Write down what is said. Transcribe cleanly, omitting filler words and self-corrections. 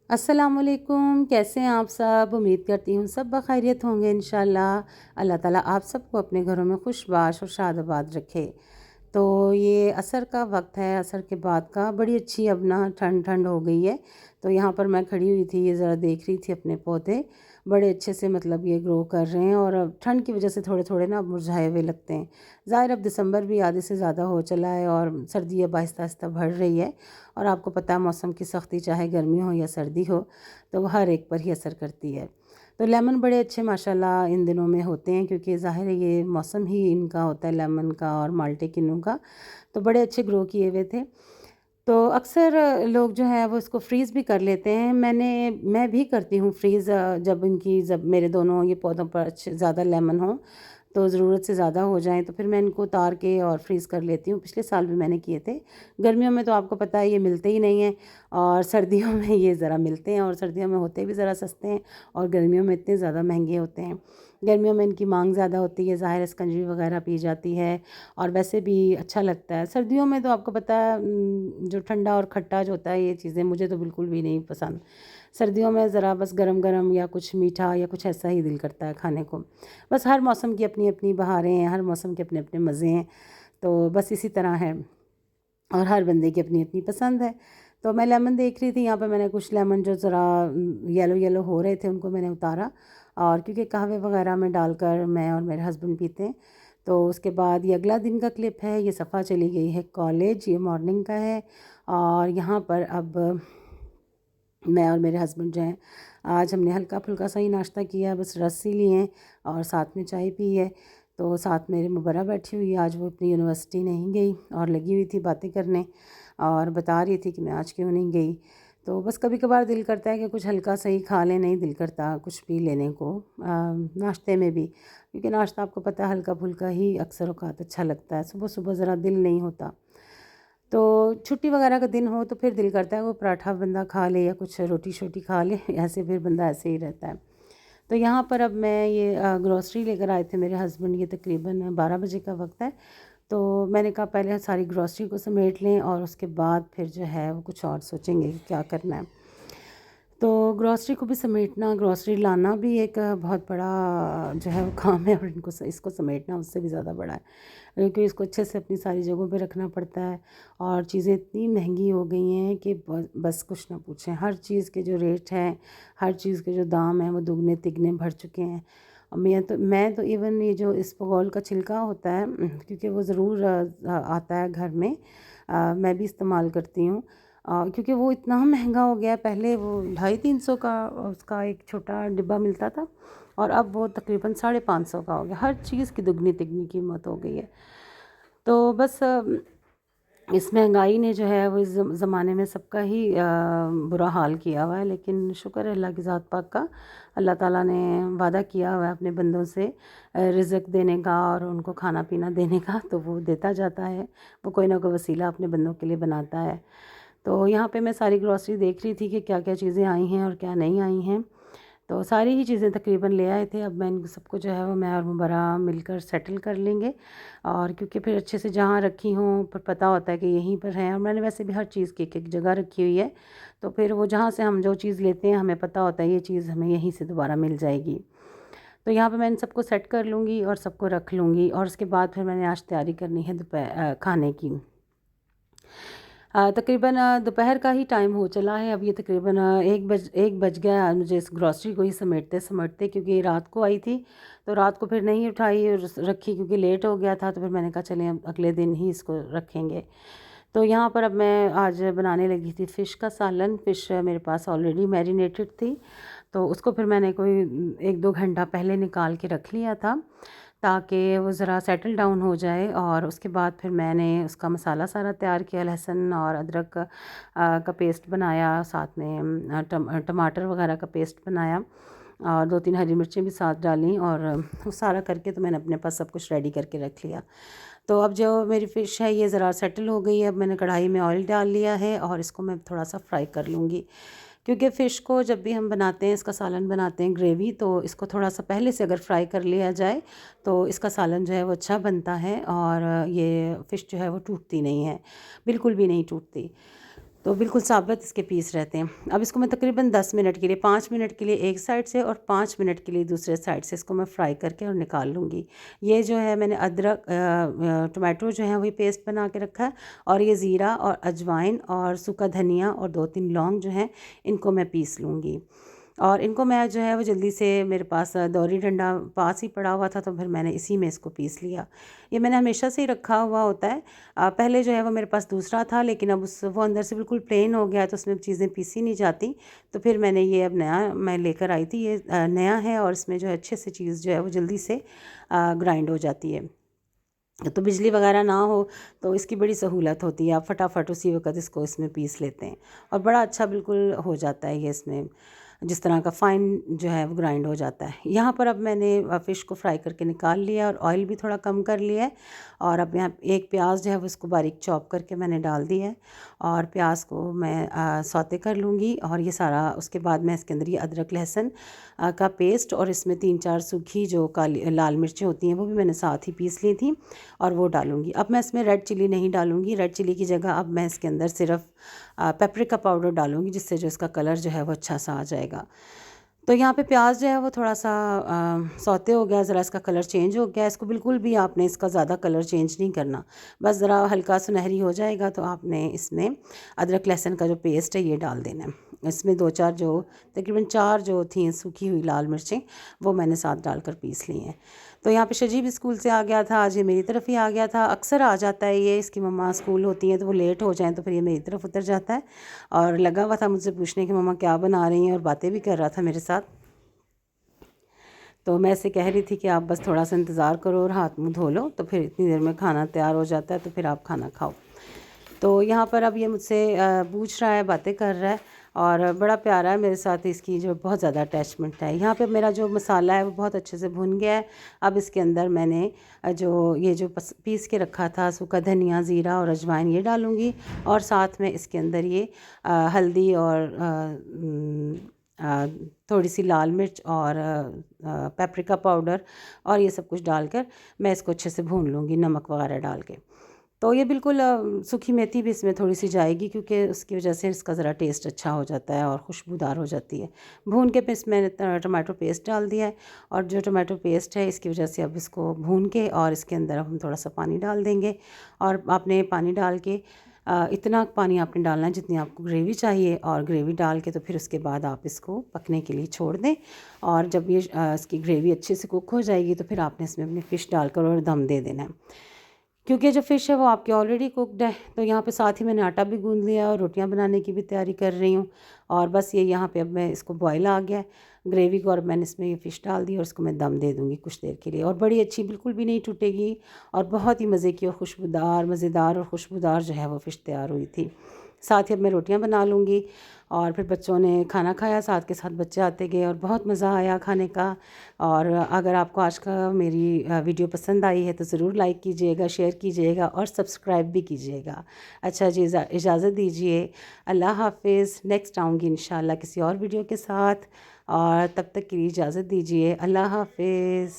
अस्सलामुअलैकुम, कैसे हैं आप सब? उम्मीद करती हूँ सब बखैरियत होंगे इंशाल्लाह। अल्लाह ताला आप सबको अपने घरों में खुशबाश और शादाबाद रखे। तो ये असर का वक्त है, असर के बाद का, बड़ी अच्छी अब ना ठंड ठंड हो गई है। तो यहाँ पर मैं खड़ी हुई थी, ये ज़रा देख रही थी अपने पौधे, बड़े अच्छे से मतलब ये ग्रो कर रहे हैं और अब ठंड की वजह से थोड़े थोड़े ना मुरझाए हुए लगते हैं। ज़ाहिर अब दिसंबर भी आधे से ज़्यादा हो चला है और सर्दी अब आहिस्ता आहिस्ता बढ़ रही है। और आपको पता है मौसम की सख्ती चाहे गर्मी हो या सर्दी हो तो वो हर एक पर ही असर करती है। तो लेमन बड़े अच्छे माशाल्लाह इन दिनों में होते हैं, क्योंकि ज़ाहिर है ये मौसम ही इनका होता है, लेमन का और माल्टे किन्नू का। तो बड़े अच्छे ग्रो किए हुए थे। तो अक्सर लोग जो है वो इसको फ्रीज़ भी कर लेते हैं। मैं भी करती हूँ फ्रीज़, जब मेरे दोनों ये पौधों पर अच्छे ज़्यादा लेमन हों, तो ज़रूरत से ज़्यादा हो जाएँ तो फिर मैं इनको उतार के और फ्रीज़ कर लेती हूँ। पिछले साल भी मैंने किए थे। गर्मियों में तो आपको पता है ये मिलते ही नहीं हैं और सर्दियों में ये ज़रा मिलते हैं, और सर्दियों में होते भी ज़रा सस्ते हैं और गर्मियों में इतने ज़्यादा महँगे होते हैं। गर्मियों में इनकी माँग ज़्यादा होती है, ज़ाहिर है शिकंजी वग़ैरह पी जाती है और वैसे भी अच्छा लगता है। सर्दियों में तो आपको पता है जो ठंडा और खट्टा जो होता है, ये चीज़ें मुझे तो बिल्कुल भी नहीं पसंद। सर्दियों में ज़रा बस गरम-गरम या कुछ मीठा या कुछ ऐसा ही दिल करता है खाने को। बस हर मौसम की अपनी-अपनी बहारें हैं, हर मौसम के अपने-अपने मज़े हैं। तो बस इसी तरह है और हर बंदे की अपनी-अपनी पसंद है। तो मैं लेमन देख रही थी, यहाँ पे मैंने कुछ लेमन जो ज़रा येलो-येलो हो रहे थे उनको मैंने उतारा, और क्योंकि कहवे वग़ैरह में डालकर मैं और मेरे हस्बैंड पीते हैं। तो उसके बाद ये अगला दिन का क्लिप है, ये सफ़ा चली गई है कॉलेज, ये मॉर्निंग का है। और यहाँ पर अब मैं और मेरे हस्बैंड जो हैं, आज हमने हल्का-फुल्का सा ही नाश्ता किया, बस रस ही लिए हैं और साथ में चाय पी है। तो साथ मेरे मुबर्रा बैठी हुई है, आज वो अपनी यूनिवर्सिटी नहीं गई और लगी हुई थी बातें करने और बता रही थी कि मैं आज क्यों नहीं गई। तो बस कभी-कभार दिल करता है कि कुछ हल्का सा ही खा लें, नहीं दिल करता कुछ भी लेने को नाश्ते में भी, क्योंकि नाश्ता आपको पता है हल्का-फुल्का ही अक्सर औक़ात अच्छा लगता है, सुबह-सुबह ज़रा दिल नहीं होता। तो छुट्टी वगैरह का दिन हो तो फिर दिल करता है वो पराठा बंदा खा ले या कुछ रोटी-शोटी खा ले, ऐसे फिर बंदा ऐसे ही रहता है। तो यहाँ पर अब मैं ये ग्रॉसरी लेकर आए थे मेरे हस्बैंड, ये तकरीबन 12 बजे का वक़्त है। तो मैंने कहा पहले सारी ग्रॉसरी को समेट लें और उसके बाद फिर जो है वो कुछ और सोचेंगे कि क्या करना है। तो ग्रॉसरी को भी समेटना, ग्रॉसरी लाना भी एक बहुत बड़ा जो है वो काम है, और इसको समेटना उससे भी ज़्यादा बड़ा है, क्योंकि इसको अच्छे से अपनी सारी जगहों पे रखना पड़ता है। और चीज़ें इतनी महंगी हो गई हैं कि बस कुछ ना पूछें। हर चीज़ के जो रेट हैं, हर चीज़ के जो दाम हैं वो दुगने तिगने बढ़ चुके हैं। और मैं तो इवन ये जो इसबगोल का छिलका होता है, क्योंकि वो ज़रूर आता है घर में, मैं भी इस्तेमाल करती हूँ। क्योंकि वो इतना महँगा हो गया है, पहले वो 250-300 का उसका एक छोटा डिब्बा मिलता था और अब वो तकरीबन 550 का हो गया। हर चीज़ की दुगनी-तिगनी कीमत हो गई है। तो बस इस महंगाई ने जो है वो इस ज़माने में सबका ही बुरा हाल किया हुआ है, लेकिन शुक्र है अल्लाह की ज़ात पाक का। अल्लाह ताला ने वादा किया हुआ है अपने बंदों से रिज़्क देने का और उनको खाना-पीना देने का, तो वो देता जाता है। वो कोई ना कोई वसीला अपने बंदों के लिए बनाता है। तो यहाँ पे मैं सारी ग्रॉसरी देख रही थी कि क्या-क्या चीज़ें आई हैं और क्या नहीं आई हैं। तो सारी ही चीज़ें तकरीबन ले आए थे। अब मैं इन सबको जो है वो मैं और मुबर्रा मिलकर सेटल कर लेंगे, और क्योंकि फिर अच्छे से जहाँ रखी हों पर पता होता है कि यहीं पर है, और मैंने वैसे भी हर चीज़ की एक-एक जगह रखी हुई है। तो फिर वो जहाँ से हम जो चीज़ लेते हैं हमें पता होता है ये चीज़ हमें यहीं से दोबारा मिल जाएगी। तो यहाँ पे मैं इन सबको सेट कर लूँगी और सबको रख लूँगी, और उसके बाद फिर मैंने आज तैयारी करनी है खाने की। तकरीबन दोपहर का ही टाइम हो चला है। अब ये तकरीबन 1 बज गया है मुझे इस ग्रॉसरी को ही समेटते-समेटते, क्योंकि रात को आई थी, तो रात को फिर नहीं उठाई और रखी, क्योंकि लेट हो गया था। तो फिर मैंने कहा चलें अब अगले दिन ही इसको रखेंगे। तो यहाँ पर अब मैं आज बनाने लगी थी फ़िश का सालन। फ़िश मेरे पास ऑलरेडी मैरिनेटेड थी, तो उसको फिर मैंने कोई 1-2 घंटा पहले निकाल के रख लिया था, ताकि वो ज़रा सेटल डाउन हो जाए। और उसके बाद फिर मैंने उसका मसाला सारा तैयार किया, लहसुन और अदरक का पेस्ट बनाया, साथ में टमाटर वगैरह का पेस्ट बनाया और 2-3 हरी मिर्चें भी साथ डालीं, और वो सारा करके तो मैंने अपने पास सब कुछ रेडी करके रख लिया। तो अब जो मेरी फ़िश है ये ज़रा सेटल हो गई है। अब मैंने कढ़ाई में ऑयल डाल लिया है और इसको मैं थोड़ा-सा फ्राई कर लूँगी, क्योंकि फ़िश को जब भी हम बनाते हैं, इसका सालन बनाते हैं ग्रेवी, तो इसको थोड़ा-सा पहले से अगर फ्राई कर लिया जाए तो इसका सालन जो है वो अच्छा बनता है और ये फ़िश जो है वो टूटती नहीं है, बिल्कुल भी नहीं टूटती। तो बिल्कुल साबुत इसके पीस रहते हैं। अब इसको मैं तकरीबन 10 मिनट के लिए, 5 मिनट के लिए एक साइड से और 5 मिनट के लिए दूसरे साइड से इसको मैं फ्राई करके और निकाल लूँगी। ये जो है मैंने अदरक टमाटो जो है वही पेस्ट बना के रखा है, और ये ज़ीरा और अजवाइन और सूखा धनिया और 2-3 लौंग जो हैं इनको मैं पीस लूँगी। और इनको मैं जो है वो जल्दी से, मेरे पास दौरी डंडा पास ही पड़ा हुआ था तो फिर मैंने इसी में इसको पीस लिया। ये मैंने हमेशा से ही रखा हुआ होता है। पहले जो है वो मेरे पास दूसरा था, लेकिन अब वो अंदर से बिल्कुल प्लेन हो गया है तो उसमें चीज़ें पीसी नहीं जाती। तो फिर मैंने ये अब नया मैं लेकर आई थी, ये नया है और इसमें जो है अच्छे से चीज़ जो है वो जल्दी से ग्राइंड हो जाती है। तो बिजली वगैरह ना हो तो इसकी बड़ी सहूलत होती है, आप फटाफट उसी वक़्त इसको इसमें पीस लेते हैं और बड़ा अच्छा बिल्कुल हो जाता है ये इसमें, जिस तरह का फ़ाइन जो है वो ग्राइंड हो जाता है। यहाँ पर अब मैंने फ़िश को फ्राई करके निकाल लिया और ऑयल भी थोड़ा कम कर लिया है, और अब यहाँ एक प्याज जो है वो इसको बारीक चॉप करके मैंने डाल दिया है, और प्याज को मैं सौते कर लूँगी। और ये सारा उसके बाद मैं इसके अंदर ये अदरक लहसुन का पेस्ट और इसमें 3-4 सूखी जो काली लाल मिर्चें होती हैं वो भी मैंने साथ ही पीस ली थी और वो डालूँगी। अब मैं इसमें रेड चिली नहीं डालूँगी, रेड चिली की जगह अब मैं इसके अंदर सिर्फ पेपरिका पाउडर डालूँगी, जिससे जो इसका कलर जो है वो अच्छा सा आ जाएगा। तो यहाँ पे प्याज जो है वो थोड़ा सा सौते हो गया, ज़रा इसका कलर चेंज हो गया। इसको बिल्कुल भी आपने इसका ज़्यादा कलर चेंज नहीं करना, बस ज़रा हल्का सुनहरी हो जाएगा तो आपने इसमें अदरक लहसुन का जो पेस्ट है ये डाल देना है। इसमें 2-4 जो तकरीबन 4 जो थी सूखी हुई लाल मिर्चें वो मैंने साथ डालकर पीस ली हैं। तो यहाँ पे शजीब स्कूल से आ गया था, आज ये मेरी तरफ ही आ गया था। अक्सर आ जाता है ये, इसकी मम्मा स्कूल होती हैं तो वो लेट हो जाएँ तो फिर ये मेरी तरफ उतर जाता है, और लगा हुआ था मुझसे पूछने कि मम्मा क्या बना रही हैं, और बातें भी कर रहा था मेरे साथ। तो मैं ऐसे कह रही थी कि आप बस थोड़ा सा इंतज़ार करो और हाथ मुँह धो लो, तो फिर इतनी देर में खाना तैयार हो जाता है, तो फिर आप खाना खाओ। तो यहाँ पर अब ये मुझसे पूछ रहा है, बातें कर रहा है और बड़ा प्यारा है मेरे साथ, इसकी जो बहुत ज़्यादा अटैचमेंट है। यहाँ पे मेरा जो मसाला है वो बहुत अच्छे से भुन गया है। अब इसके अंदर मैंने जो ये जो पीस के रखा था सूखा धनिया, ज़ीरा और अजवाइन ये डालूँगी, और साथ में इसके अंदर ये हल्दी और थोड़ी सी लाल मिर्च और पेपरिका पाउडर और ये सब कुछ डालकर मैं इसको अच्छे से भून लूँगी नमक वगैरह डाल के। तो ये बिल्कुल सूखी मेथी भी इसमें थोड़ी सी जाएगी, क्योंकि उसकी वजह से इसका ज़रा टेस्ट अच्छा हो जाता है और खुशबूदार हो जाती है। भून के फिर इसमें टमाटो पेस्ट डाल दिया है, और जो टमाटो पेस्ट है इसकी वजह से अब इसको भून के और इसके अंदर अब हम थोड़ा सा पानी डाल देंगे, और आपने पानी डाल के इतना पानी आपने डालना है जितनी आपको ग्रेवी चाहिए, और ग्रेवी डाल के तो फिर उसके बाद आप इसको पकने के लिए छोड़ दें। और जब ये इसकी ग्रेवी अच्छे से कुक हो जाएगी तो फिर आपने इसमें अपनी फ़िश डालकर और दम दे देना है, क्योंकि जो फ़िश है वो आपकी ऑलरेडी कुक्ड है। तो यहाँ पे साथ ही मैंने आटा भी गूँध लिया और रोटियां बनाने की भी तैयारी कर रही हूँ, और बस ये यहाँ पे अब मैं इसको बॉयल आ गया है ग्रेवी को, और मैंने इसमें ये फ़िश डाल दी और इसको मैं दम दे दूँगी कुछ देर के लिए, और बड़ी अच्छी बिल्कुल भी नहीं टूटेगी, और बहुत ही मज़े की और खुशबूदार, मज़ेदार और खुशबूदार जो है वो फ़िश तैयार हुई थी। साथ ही अब मैं रोटियां बना लूँगी, और फिर बच्चों ने खाना खाया, साथ के साथ बच्चे आते गए और बहुत मज़ा आया खाने का। और अगर आपको आज का मेरी वीडियो पसंद आई है तो ज़रूर लाइक कीजिएगा, शेयर कीजिएगा और सब्सक्राइब भी कीजिएगा। अच्छा जी, इजाज़त दीजिए, अल्लाह हाफ़िज़। नेक्स्ट आऊँगी इंशाल्लाह किसी और वीडियो के साथ, और तब तक के लिए इजाज़त दीजिए, अल्लाह हाफ़िज़।